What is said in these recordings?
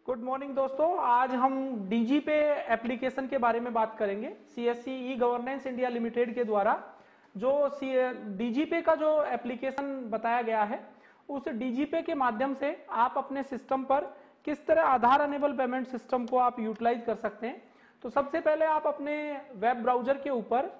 Good morning दोस्तों, आज हम डीजीपे एप्लीकेशन के बारे में बात करेंगे। CSC e governance India limited के द्वारा जो डीजीपे का जो एप्लीकेशन बताया गया है, उस डीजीपे के माध्यम से आप अपने सिस्टम पर किस तरह आधार अनेबल पेमेंट सिस्टम को आप यूटिलाइज कर सकते हैं। तो सबसे पहले आप अपने वेब ब्राउजर के ऊपर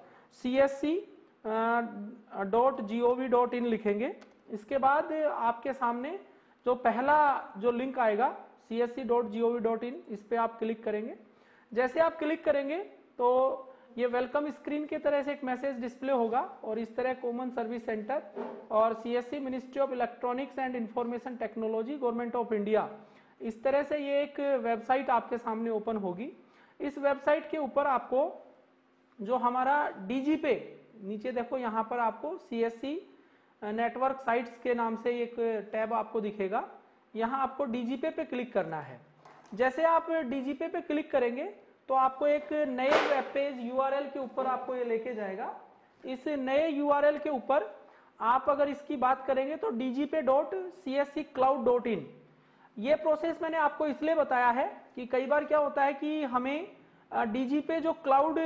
csc.gov.in लिखेंगे। इसके बाद आपके सामने जो पहला जो लिंक आएगा csc.gov.in, इस पे आप क्लिक करेंगे। जैसे आप क्लिक करेंगे तो ये वेलकम स्क्रीन की तरह से एक मैसेज डिस्प्ले होगा और इस तरह कॉमन सर्विस सेंटर और CSC ministry of electronics and information technology government of India, इस तरह से ये एक वेबसाइट आपके सामने ओपन होगी। इस वेबसाइट के ऊपर आपको जो हमारा डीजीपे, नीचे देखो यहाँ पर आपको सीएससी नेटवर्क साइट्स के नाम से एक टैब आपको दिखेगा। यहाँ आपको डीजीपे पे क्लिक करना है। जैसे आप डीजीपे पे क्लिक करेंगे तो आपको एक नए वेब पेज यूआरएल के ऊपर आपको ये लेके जाएगा। इस नए यूआरएल के ऊपर आप अगर इसकी बात करेंगे तो dgp.csccloud.in, ये प्रोसेस मैंने आपको इसलिए बताया है कि कई बार क्या होता है कि हमें डीजीपे जो क्लाउड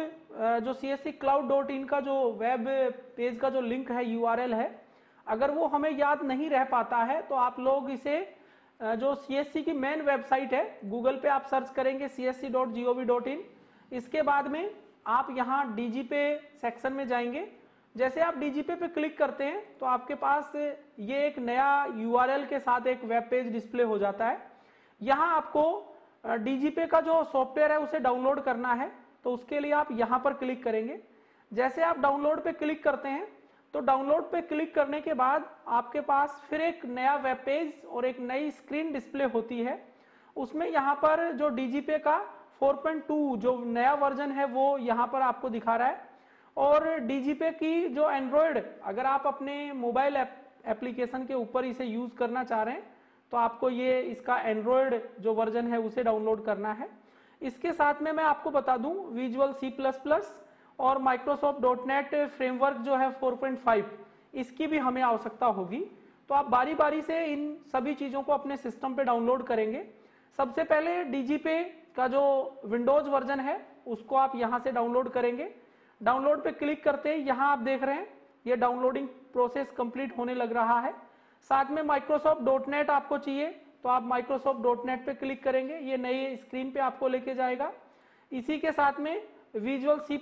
जो csccloud.in का जो वेब पेज का जो लिंक है, यूआरएल है, अगर वो हमें याद नहीं रह पाता है तो आप लोग इसे जो सीएससी की मेन वेबसाइट है, गूगल पे आप सर्च करेंगे csc.gov.in, इसके बाद में आप यहाँ डीजीपे सेक्शन में जाएंगे। जैसे आप डीजीपे पे क्लिक करते हैं तो आपके पास ये एक नया यूआरएल के साथ एक वेब पेज डिस्प्ले हो जाता है। यहाँ आपको डीजीपे का जो सॉफ्टवेयर है उसे डाउनलोड करना है, तो उसके लिए आप यहाँ पर क्लिक करेंगे। जैसे आप डाउनलोड पे क्लिक करते हैं तो डाउनलोड पे क्लिक करने के बाद आपके पास फिर एक नया वेब पेज और एक नई स्क्रीन डिस्प्ले होती है। उसमें यहाँ पर जो डीजीपे का 4.2 जो नया वर्जन है वो यहाँ पर आपको दिखा रहा है। और डीजीपे की जो एंड्रॉयड, अगर आप अपने मोबाइल एप्लीकेशन के ऊपर इसे यूज करना चाह रहे हैं तो आपको ये इसका एंड्रॉयड जो वर्जन है उसे डाउनलोड करना है। इसके साथ में मैं आपको बता दूं, विजुअल C++ और माइक्रोसॉफ्ट .NET फ्रेमवर्क जो है 4.5, इसकी भी हमें आवश्यकता होगी। तो आप बारी बारी से इन सभी चीजों को अपने सिस्टम पे डाउनलोड करेंगे। सबसे पहले डीजीपे का जो विंडोज वर्जन है उसको आप यहां से डाउनलोड करेंगे। डाउनलोड पे क्लिक करते ही यहाँ आप देख रहे हैं ये डाउनलोडिंग प्रोसेस कंप्लीट होने लग रहा है। साथ में माइक्रोसॉफ्ट .NET आपको चाहिए तो आप माइक्रोसॉफ्ट .NET पे क्लिक करेंगे, ये नई स्क्रीन पे आपको लेके जाएगा। इसी के साथ में विजुअल C++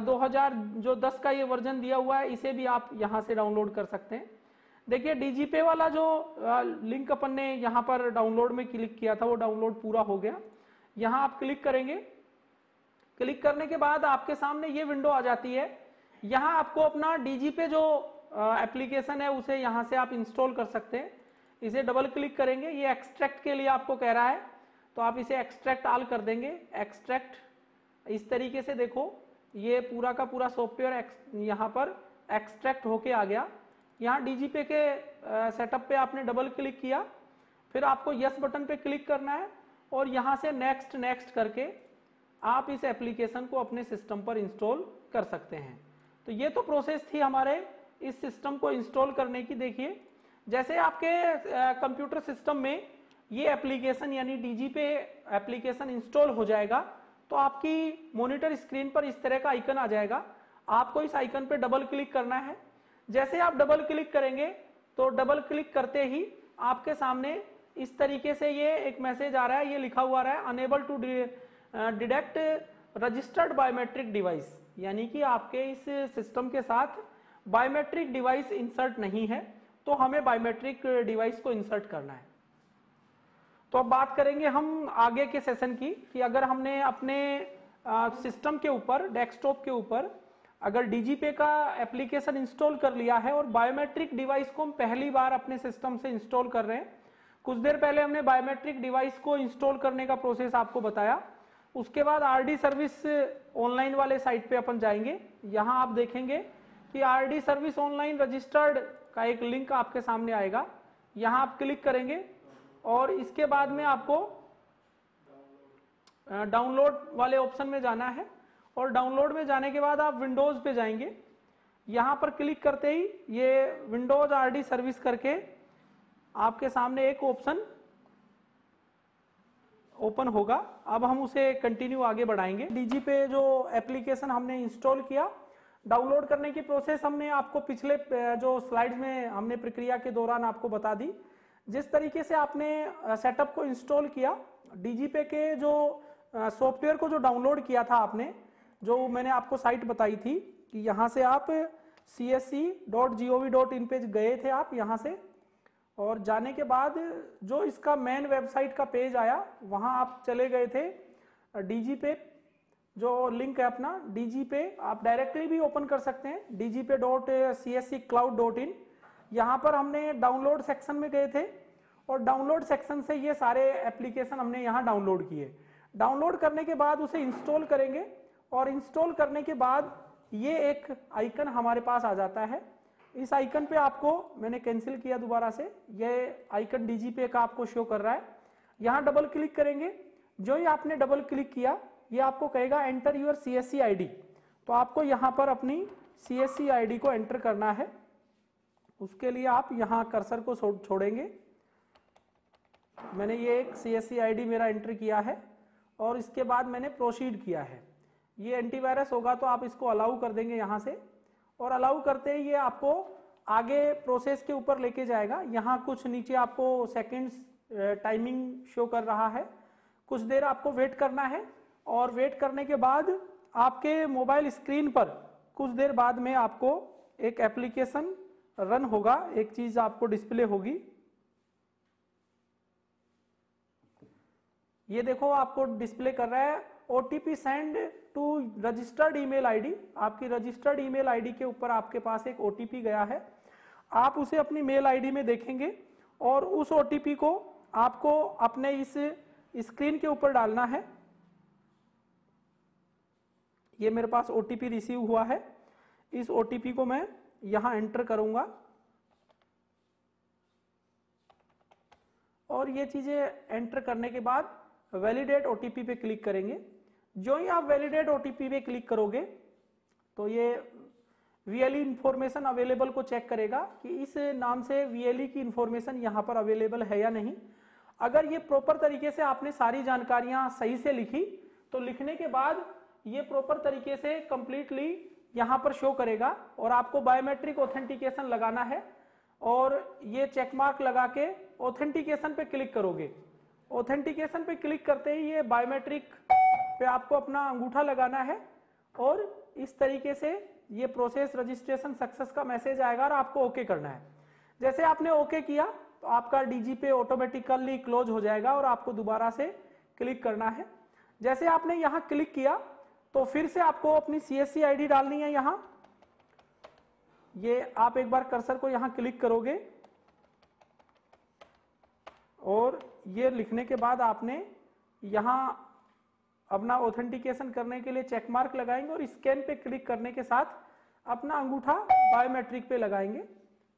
2010 का ये वर्जन दिया हुआ है, इसे भी आप यहाँ से डाउनलोड कर सकते हैं। देखिए डीजीपे वाला जो लिंक अपन ने यहाँ पर डाउनलोड में क्लिक किया था वो डाउनलोड पूरा हो गया। यहाँ आप क्लिक करेंगे। क्लिक करने के बाद आपके सामने ये विंडो आ जाती है। यहाँ आपको अपना डीजीपे जो एप्लीकेशन है उसे यहाँ से आप इंस्टॉल कर सकते हैं। इसे डबल क्लिक करेंगे, ये एक्सट्रैक्ट के लिए आपको कह रहा है तो आप इसे एक्सट्रैक्ट ऑल कर देंगे। एक्सट्रैक्ट, इस तरीके से देखो ये पूरा का पूरा सॉफ्टवेयर यहाँ पर एक्सट्रैक्ट होके आ गया। यहाँ डीजीपे के सेटअप पे आपने डबल क्लिक किया, फिर आपको यस बटन पे क्लिक करना है और यहाँ से नेक्स्ट नेक्स्ट करके आप इस एप्लीकेशन को अपने सिस्टम पर इंस्टॉल कर सकते हैं। तो ये तो प्रोसेस थी हमारे इस सिस्टम को इंस्टॉल करने की। देखिए जैसे आपके कंप्यूटर सिस्टम में ये एप्लीकेशन यानी डीजीपे एप्लीकेशन इंस्टॉल हो जाएगा तो आपकी मॉनिटर स्क्रीन पर इस तरह का आइकन आ जाएगा। आपको इस आइकन पे डबल क्लिक करना है। जैसे आप डबल क्लिक करेंगे तो डबल क्लिक करते ही आपके सामने इस तरीके से ये एक मैसेज आ रहा है, ये लिखा हुआ रहा है unable to detect registered biometric device, यानी कि आपके इस सिस्टम के साथ बायोमेट्रिक डिवाइस इंसर्ट नहीं है, तो हमें बायोमेट्रिक डिवाइस को इंसर्ट करना है। तो अब बात करेंगे हम आगे के सेशन की कि अगर हमने अपने सिस्टम के ऊपर, डेस्कटॉप के ऊपर अगर डीजीपे का एप्लीकेशन इंस्टॉल कर लिया है और बायोमेट्रिक डिवाइस को हम पहली बार अपने सिस्टम से इंस्टॉल कर रहे हैं। कुछ देर पहले हमने बायोमेट्रिक डिवाइस को इंस्टॉल करने का प्रोसेस आपको बताया। उसके बाद आरडी सर्विस ऑनलाइन वाले साइट पे अपन जाएंगे। यहाँ आप देखेंगे कि आरडी सर्विस ऑनलाइन रजिस्टर्ड का एक लिंक आपके सामने आएगा। यहाँ आप क्लिक करेंगे और इसके बाद में आपको डाउनलोड वाले ऑप्शन में जाना है और डाउनलोड में जाने के बाद आप विंडोज पे जाएंगे। यहाँ पर क्लिक करते ही ये विंडोज आरडी सर्विस करके आपके सामने एक ऑप्शन ओपन होगा। अब हम उसे कंटिन्यू आगे बढ़ाएंगे। डीजीपे जो एप्लीकेशन हमने इंस्टॉल किया, डाउनलोड करने की प्रोसेस हमने आपको पिछले जो स्लाइड्स में हमने प्रक्रिया के दौरान आपको बता दी। जिस तरीके से आपने सेटअप को इंस्टॉल किया, डीजीपे के जो सॉफ्टवेयर को जो डाउनलोड किया था आपने, जो मैंने आपको साइट बताई थी कि यहाँ से आप csc.gov.in पे गए थे आप यहाँ से, और जाने के बाद जो इसका मेन वेबसाइट का पेज आया वहाँ आप चले गए थे। डीजीपे जो लिंक है अपना डीजीपे, आप डायरेक्टली भी ओपन कर सकते हैं dgpe.csccloud.in। यहाँ पर हमने डाउनलोड सेक्शन में गए थे और डाउनलोड सेक्शन से ये सारे एप्लीकेशन हमने यहाँ डाउनलोड किए। डाउनलोड करने के बाद उसे इंस्टॉल करेंगे और इंस्टॉल करने के बाद ये एक आइकन हमारे पास आ जाता है। इस आइकन पे आपको मैंने कैंसिल किया दोबारा से, ये आइकन डीजीपे का आपको शो कर रहा है। यहाँ डबल क्लिक करेंगे। जो ही आपने डबल क्लिक किया, ये आपको कहेगा एंटर यूर CSC ID। तो आपको यहाँ पर अपनी CSC ID को एंटर करना है। उसके लिए आप यहाँ कर्सर को छोड़ेंगे। मैंने ये एक CSC ID मेरा एंटर किया है और इसके बाद मैंने प्रोसीड किया है। ये एंटीवायरस होगा तो आप इसको अलाउ कर देंगे यहाँ से, और अलाउ करते ही ये आपको आगे प्रोसेस के ऊपर लेके जाएगा। यहाँ कुछ नीचे आपको सेकंड्स टाइमिंग शो कर रहा है। कुछ देर आपको वेट करना है और वेट करने के बाद आपके मोबाइल स्क्रीन पर कुछ देर बाद में आपको एक एप्लीकेशन रन होगा, एक चीज आपको डिस्प्ले होगी। ये देखो आपको डिस्प्ले कर रहा है OTP send to registered email ID. आपकी रजिस्टर्ड ईमेल आईडी के ऊपर आपके पास एक OTP गया है। आप उसे अपनी मेल आईडी में देखेंगे और उस OTP को आपको अपने इस स्क्रीन के ऊपर डालना है। ये मेरे पास OTP रिसीव हुआ है। इस OTP को मैं यहां एंटर करूंगा और ये चीजें एंटर करने के बाद वैलिडेट OTP पे क्लिक करेंगे। जो ही आप वैलिडेट OTP पे क्लिक करोगे तो ये VLE इंफॉर्मेशन अवेलेबल को चेक करेगा कि इस नाम से VLE की इंफॉर्मेशन यहाँ पर अवेलेबल है या नहीं। अगर ये प्रॉपर तरीके से आपने सारी जानकारियां सही से लिखी तो लिखने के बाद ये प्रॉपर तरीके से कंप्लीटली यहाँ पर शो करेगा और आपको बायोमेट्रिक ऑथेंटिकेशन लगाना है और ये चेक मार्क लगा के ऑथेंटिकेशन पे क्लिक करोगे। ऑथेंटिकेशन पे क्लिक करते ही ये बायोमेट्रिक पे आपको अपना अंगूठा लगाना है और इस तरीके से ये प्रोसेस रजिस्ट्रेशन सक्सेस का मैसेज आएगा और आपको ओके करना है। जैसे आपने ओके किया तो आपका डीजीपे ऑटोमेटिकली क्लोज हो जाएगा और आपको दोबारा से क्लिक करना है। जैसे आपने यहाँ क्लिक किया तो फिर से आपको अपनी CSC ID डालनी है। यहाँ ये आप एक बार कर्सर को यहाँ क्लिक करोगे और ये लिखने के बाद आपने यहाँ अपना ऑथेंटिकेशन करने के लिए चेक मार्क लगाएंगे और स्कैन पे क्लिक करने के साथ अपना अंगूठा बायोमेट्रिक पे लगाएंगे।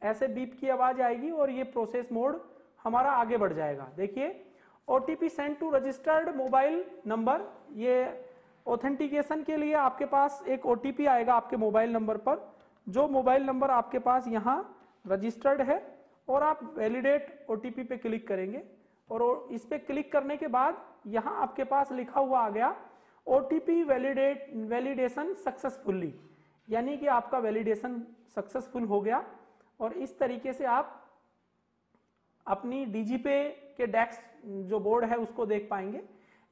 ऐसे बीप की आवाज आएगी और ये प्रोसेस मोड हमारा आगे बढ़ जाएगा। देखिए OTP send to registered mobile number, ये ऑथेंटिकेशन के लिए आपके पास एक OTP आएगा आपके मोबाइल नंबर पर, जो मोबाइल नंबर आपके पास यहाँ रजिस्टर्ड है, और आप वैलिडेट OTP पे क्लिक करेंगे और इस पे क्लिक करने के बाद यहाँ आपके पास लिखा हुआ आ गया OTP वैलिडेशन सक्सेसफुली, यानी कि आपका वैलिडेशन सक्सेसफुल हो गया। और इस तरीके से आप अपनी डीजीपे के डेस्क जो बोर्ड है उसको देख पाएंगे।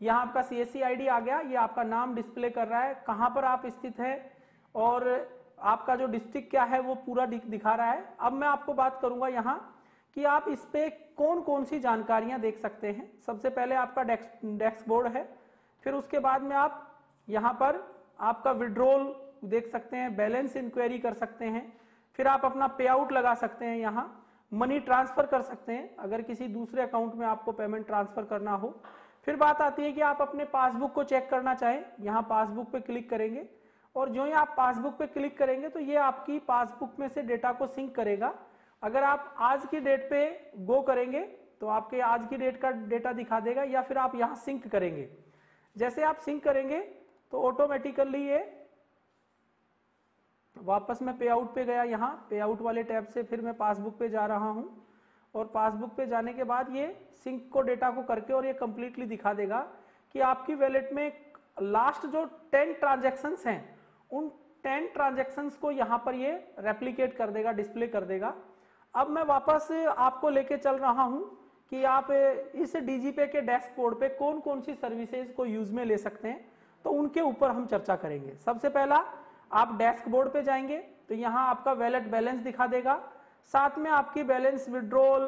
यहाँ आपका CSC ID आ गया, ये आपका नाम डिस्प्ले कर रहा है, कहाँ पर आप स्थित है और आपका जो डिस्ट्रिक्ट क्या है वो पूरा दिखा रहा है। अब मैं आपको बात करूंगा यहाँ कि आप इस पे कौन कौन सी जानकारियां देख सकते हैं। सबसे पहले आपका डेस्क बोर्ड है, फिर उसके बाद में आप यहाँ पर आपका विड्रॉल देख सकते हैं, बैलेंस इंक्वायरी कर सकते हैं, फिर आप अपना पे आउट लगा सकते हैं, यहाँ मनी ट्रांसफर कर सकते हैं अगर किसी दूसरे अकाउंट में आपको पेमेंट ट्रांसफर करना हो। फिर बात आती है कि आप अपने पासबुक को चेक करना चाहें, यहाँ पासबुक पे क्लिक करेंगे और जो ही आप पासबुक पे क्लिक करेंगे तो ये आपकी पासबुक में से डेटा को सिंक करेगा। अगर आप आज की डेट पे गो करेंगे तो आपके आज की डेट का डेटा दिखा देगा, या फिर आप यहाँ सिंक करेंगे। जैसे आप सिंक करेंगे तो ऑटोमेटिकली ये वापस मैं पे आउट पे गया, यहाँ पे आउट वाले टैब से फिर मैं पासबुक पे जा रहा हूँ और पासबुक पे जाने के बाद ये सिंक को डेटा को करके और ये कंप्लीटली दिखा देगा कि आपकी वैलेट में लास्ट जो 10 ट्रांजैक्शंस हैं उन 10 ट्रांजैक्शंस को यहाँ पर ये रेप्लिकेट कर देगा, डिस्प्ले कर देगा। अब मैं वापस आपको लेके चल रहा हूँ कि आप इस डीजीपे के डैशबोर्ड पे कौन कौन सी सर्विसेज को यूज में ले सकते हैं, तो उनके ऊपर हम चर्चा करेंगे। सबसे पहला आप डैशबोर्ड पे जाएंगे तो यहाँ आपका वैलेट बैलेंस दिखा देगा, साथ में आपकी बैलेंस, विड्रॉल,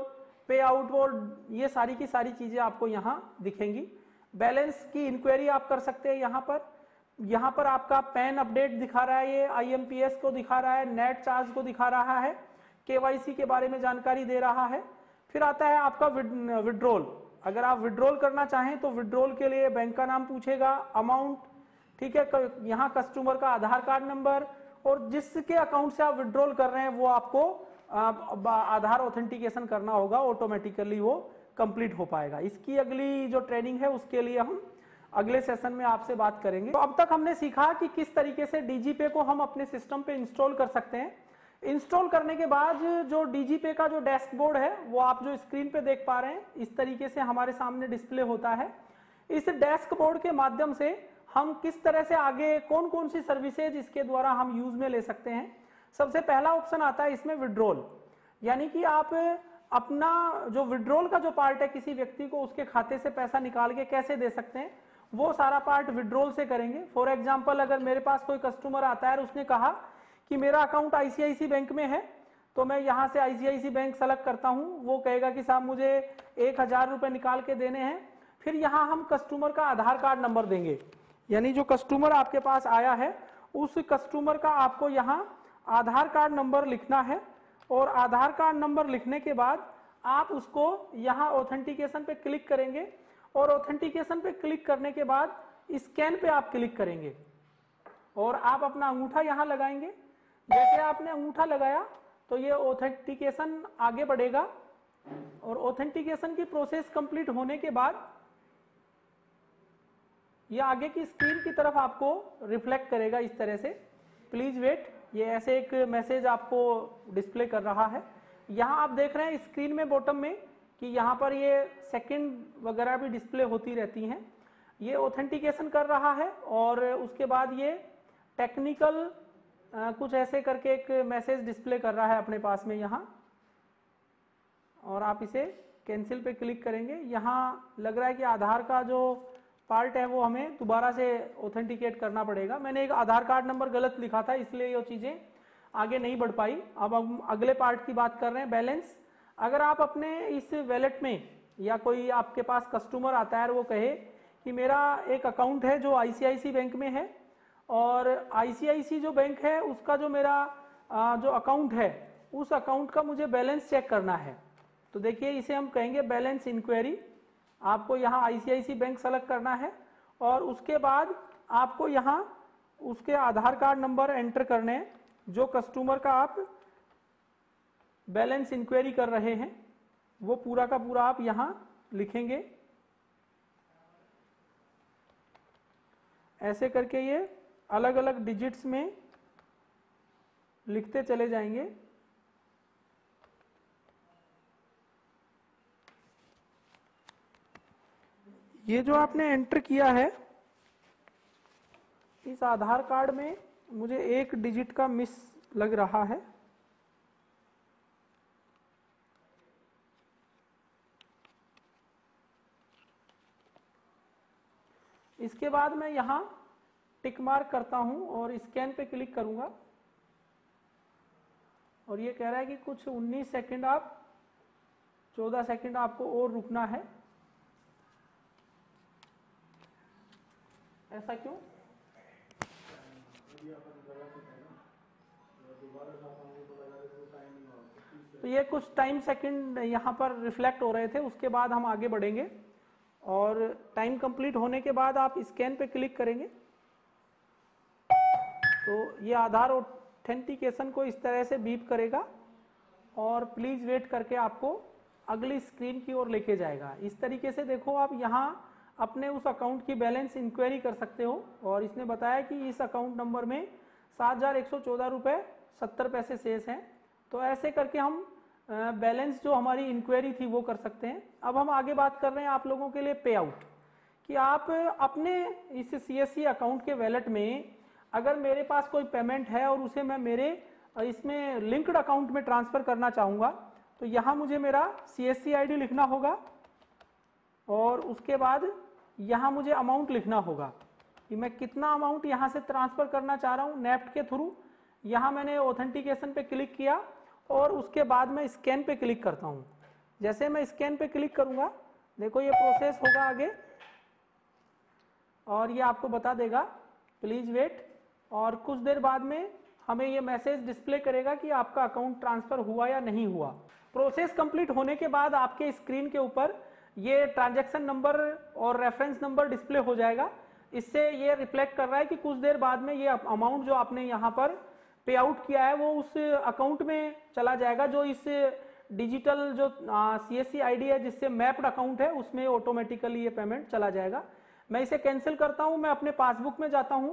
पे आउट और ये सारी की सारी चीजें आपको यहाँ दिखेंगी। बैलेंस की इंक्वायरी आप कर सकते हैं यहाँ पर आपका पैन अपडेट दिखा रहा है, ये IMPS को दिखा रहा है, नेट चार्ज को दिखा रहा है, KYC के बारे में जानकारी दे रहा है। फिर आता है आपका विड्रॉल। अगर आप विड्रॉल करना चाहें तो विड्रॉल के लिए बैंक का नाम पूछेगा, अमाउंट, ठीक है, यहाँ कस्टमर का आधार कार्ड नंबर और जिसके अकाउंट से आप विड्रॉल कर रहे हैं वो आपको आधार ऑथेंटिकेशन करना होगा, ऑटोमेटिकली वो कंप्लीट हो पाएगा। इसकी अगली जो ट्रेनिंग है उसके लिए हम अगले सेशन में आपसे बात करेंगे। तो अब तक हमने सीखा कि किस तरीके से डीजीपे को हम अपने सिस्टम पे इंस्टॉल कर सकते हैं। इंस्टॉल करने के बाद जो डीजीपे का जो डैशबोर्ड है वो आप जो स्क्रीन पे देख पा रहे हैं इस तरीके से हमारे सामने डिस्प्ले होता है। इस डैशबोर्ड के माध्यम से हम किस तरह से आगे कौन कौन सी सर्विसेज इसके द्वारा हम यूज में ले सकते हैं। सबसे पहला ऑप्शन आता है इसमें विड्रॉल, यानी कि आप अपना जो विड्रॉल का जो पार्ट है किसी व्यक्ति को उसके खाते से पैसा निकाल के कैसे दे सकते हैं वो सारा पार्ट विड्रॉल से करेंगे। फॉर एग्जांपल अगर मेरे पास कोई कस्टमर आता है और उसने कहा कि मेरा अकाउंट ICICI बैंक में है, तो मैं यहाँ से ICICI बैंक सेलेक्ट करता हूँ। वो कहेगा कि साहब मुझे 1000 रुपये निकाल के देने हैं। फिर यहाँ हम कस्टमर का आधार कार्ड नंबर देंगे, यानी जो कस्टमर आपके पास आया है उस कस्टमर का आपको यहाँ आधार कार्ड नंबर लिखना है और आधार कार्ड नंबर लिखने के बाद आप उसको यहाँ ऑथेंटिकेशन पे क्लिक करेंगे और ऑथेंटिकेशन पे क्लिक करने के बाद स्कैन पे आप क्लिक करेंगे और आप अपना अंगूठा यहाँ लगाएंगे। जैसे आपने अंगूठा लगाया तो ये ऑथेंटिकेशन आगे बढ़ेगा और ऑथेंटिकेशन की प्रोसेस कंप्लीट होने के बाद ये आगे की स्क्रीन की तरफ आपको रिफ्लेक्ट करेगा इस तरह से, प्लीज वेट। ये ऐसे एक मैसेज आपको डिस्प्ले कर रहा है। यहाँ आप देख रहे हैं स्क्रीन में बॉटम में कि यहाँ पर ये सेकंड वगैरह भी डिस्प्ले होती रहती हैं। ये ऑथेंटिकेशन कर रहा है और उसके बाद ये टेक्निकल कुछ ऐसे करके एक मैसेज डिस्प्ले कर रहा है अपने पास में यहाँ, और आप इसे कैंसिल पे क्लिक करेंगे। यहाँ लग रहा है कि आधार का जो पार्ट है वो हमें दोबारा से ऑथेंटिकेट करना पड़ेगा। मैंने एक आधार कार्ड नंबर गलत लिखा था इसलिए ये चीज़ें आगे नहीं बढ़ पाई। अब हम अगले पार्ट की बात कर रहे हैं, बैलेंस। अगर आप अपने इस वैलेट में या कोई आपके पास कस्टमर आता है और वो कहे कि मेरा एक अकाउंट है जो ICICI बैंक में है और ICICI जो बैंक है उसका जो मेरा जो अकाउंट है उस अकाउंट का मुझे बैलेंस चेक करना है, तो देखिए इसे हम कहेंगे बैलेंस इंक्वायरी। आपको यहाँ ICICI बैंक सेलेक्ट करना है और उसके बाद आपको यहाँ उसके आधार कार्ड नंबर एंटर करने हैं जो कस्टमर का आप बैलेंस इंक्वायरी कर रहे हैं, वो पूरा का पूरा आप यहाँ लिखेंगे। ऐसे करके ये अलग अलग डिजिट्स में लिखते चले जाएंगे। ये जो आपने एंटर किया है इस आधार कार्ड में मुझे एक डिजिट का मिस लग रहा है, इसके बाद मैं यहाँ टिक मार्क करता हूँ और स्कैन पे क्लिक करूंगा और ये कह रहा है कि कुछ 19 सेकंड आप 14 सेकंड आपको और रुकना है। ऐसा क्यों? तो ये कुछ टाइम सेकंड यहाँ पर रिफ्लेक्ट हो रहे थे, उसके बाद हम आगे बढ़ेंगे और टाइम कंप्लीट होने के बाद आप स्कैन पे क्लिक करेंगे तो ये आधार ऑथेंटिकेशन को इस तरह से बीप करेगा और प्लीज वेट करके आपको अगली स्क्रीन की ओर लेके जाएगा। इस तरीके से देखो आप यहाँ अपने उस अकाउंट की बैलेंस इंक्वायरी कर सकते हो और इसने बताया कि इस अकाउंट नंबर में 7114 रुपये 70 पैसे शेष हैं। तो ऐसे करके हम बैलेंस जो हमारी इंक्वायरी थी वो कर सकते हैं। अब हम आगे बात कर रहे हैं आप लोगों के लिए पे आउट, कि आप अपने इस CSC अकाउंट के वैलेट में अगर मेरे पास कोई पेमेंट है और उसे मैं मेरे इसमें लिंक्ड अकाउंट में ट्रांसफर करना चाहूँगा, तो यहाँ मुझे मेरा CSC ID लिखना होगा और उसके बाद यहाँ मुझे अमाउंट लिखना होगा कि मैं कितना अमाउंट यहाँ से ट्रांसफर करना चाह रहा हूँ नेफ्ट के थ्रू। यहाँ मैंने ऑथेंटिकेशन पे क्लिक किया और उसके बाद मैं स्कैन पे क्लिक करता हूँ। जैसे मैं स्कैन पे क्लिक करूँगा, देखो ये प्रोसेस होगा आगे और ये आपको बता देगा प्लीज वेट, और कुछ देर बाद में हमें ये मैसेज डिस्प्ले करेगा कि आपका अकाउंट ट्रांसफर हुआ या नहीं हुआ। प्रोसेस कंप्लीट होने के बाद आपके स्क्रीन के ऊपर ये ट्रांजैक्शन नंबर और रेफरेंस नंबर डिस्प्ले हो जाएगा। इससे ये रिफ्लेक्ट कर रहा है कि कुछ देर बाद में ये अमाउंट जो आपने यहाँ पर पे आउट किया है वो उस अकाउंट में चला जाएगा, जो इस डिजिटल जो CSC ID है जिससे मैप्ड अकाउंट है उसमें ऑटोमेटिकली ये पेमेंट चला जाएगा। मैं इसे कैंसिल करता हूं, मैं अपने पासबुक में जाता हूं।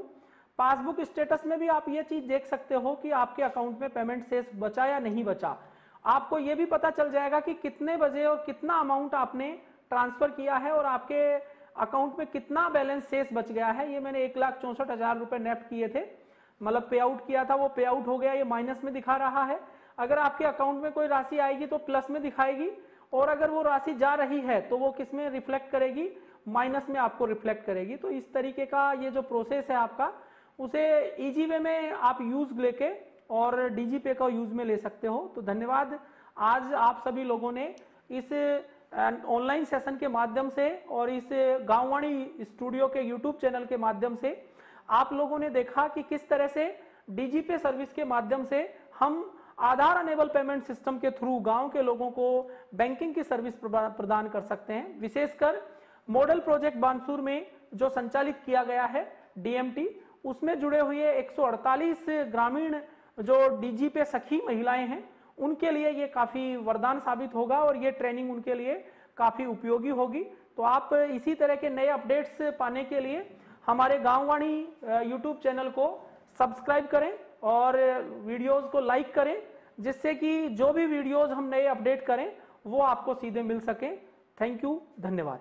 पासबुक स्टेटस में भी आप ये चीज देख सकते हो कि आपके अकाउंट में पेमेंट शेष बचा या नहीं बचा। आपको ये भी पता चल जाएगा कि कितने बजे और कितना अमाउंट आपने ट्रांसफर किया है और आपके अकाउंट में कितना बैलेंस शेष बच गया है। ये मैंने 1,64,000 रुपए नेफ्ट किए थे, मतलब पे आउट किया था, वो पे आउट हो गया, ये माइनस में दिखा रहा है। अगर आपके अकाउंट में कोई राशि आएगी तो प्लस में दिखाएगी, और अगर वो राशि जा रही है तो वो किस में रिफ्लेक्ट करेगी, माइनस में आपको रिफ्लेक्ट करेगी। तो इस तरीके का ये जो प्रोसेस है आपका, उसे इजी वे में आप यूज लेके और डीजीपे का यूज में ले सकते हो। तो धन्यवाद, आज आप सभी लोगों ने इस ऑनलाइन सेशन के माध्यम से और इस गांववाणी स्टूडियो के यूट्यूब चैनल के माध्यम से आप लोगों ने देखा कि किस तरह से डीजीपे सर्विस के माध्यम से हम आधार अनेबल पेमेंट सिस्टम के थ्रू गांव के लोगों को बैंकिंग की सर्विस प्रदान कर सकते हैं। विशेषकर मॉडल प्रोजेक्ट बानसूर में जो संचालित किया गया है DMT, उसमें जुड़े हुए 148 ग्रामीण जो डीजीपे सखी महिलाएं हैं उनके लिए ये काफी वरदान साबित होगा और ये ट्रेनिंग उनके लिए काफी उपयोगी होगी। तो आप इसी तरह के नए अपडेट्स पाने के लिए हमारे गांववाणी यूट्यूब चैनल को सब्सक्राइब करें और वीडियोस को लाइक करें, जिससे कि जो भी वीडियोस हम नए अपडेट करें वो आपको सीधे मिल सके। थैंक यू, धन्यवाद।